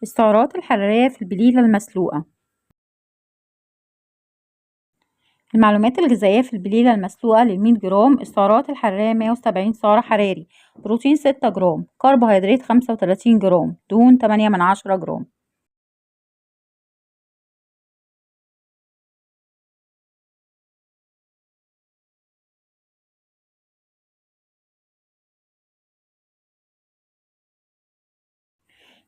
السعرات الحرارية في البليلة المسلوقة. المعلومات الغذائية في البليلة المسلوقة لل100 جرام: السعرات الحرارية 170 سعر حراري، بروتين 6 جرام، كربوهيدرات 35 جرام، دهون 8 جرام.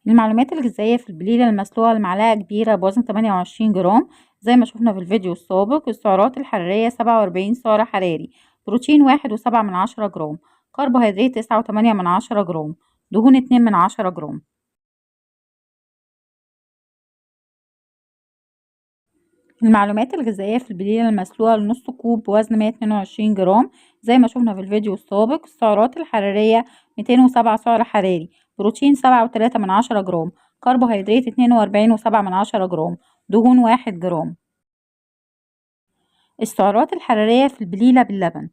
المعلومات الغذائية في البليلة المسلوقة: المعلقة كبيرة بوزن 28 جرام زي ما شفنا في الفيديو السابق. السعرات الحرارية 47 سعر حراري، بروتين 1.7 جرام، كربوهيدرات 9.8 جرام، دهون 2 جرام. المعلومات الغذائية في البليلة المسلوقة: لنص كوب بوزن 122 جرام زي ما شفنا في الفيديو السابق. السعرات الحرارية 207 سعر حراري، بروتين 7.3 جرام، كربوهيدرات 42.7 جرام، دهون 1 جرام. السعرات الحرارية في البليلة باللبن: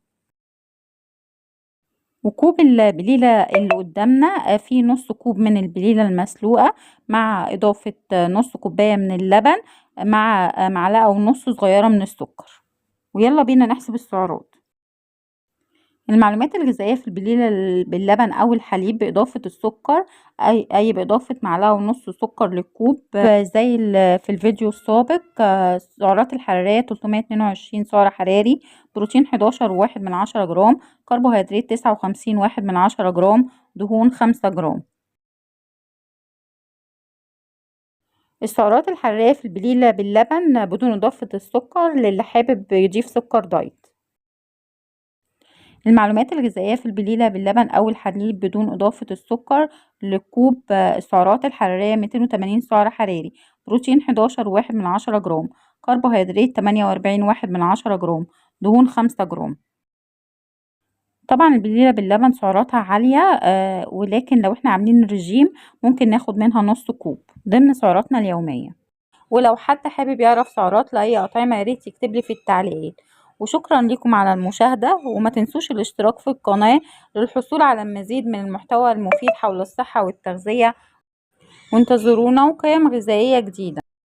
وكوب البليلة اللي قدامنا فيه نص كوب من البليلة المسلوقة مع إضافة نص كوباية من اللبن مع معلقة ونص صغيرة من السكر. ويلا بينا نحسب السعرات. المعلومات الغذائية في البليلة باللبن أو الحليب بإضافة السكر أي بإضافة معلقة ونص سكر للكوب زي في الفيديو السابق. السعرات الحرارية 322 سعر حراري، بروتين 11.1 جرام، كربوهيدرات 59.1 جرام، دهون 5 جرام. السعرات الحرارية في البليلة باللبن بدون إضافة السكر للي حابب يضيف سكر دايت. المعلومات الغذائية في البليلة باللبن أو الحليب بدون إضافة السكر لكوب: السعرات الحرارية 280 سعر حراري، بروتين 11.1 جرام، كربوهيدرات 48.1 جرام، دهون 5 جرام. طبعا البليلة باللبن سعراتها عالية ولكن لو احنا عاملين رجيم ممكن ناخد منها نص كوب ضمن سعراتنا اليومية. ولو حد حابب يعرف سعرات لأي أطعمة ياريت يكتبلي في التعليقات. وشكرا لكم على المشاهدة، وما تنسوش الاشتراك في القناة للحصول على المزيد من المحتوى المفيد حول الصحة والتغذية. وانتظرونا وقيم غذائية جديدة.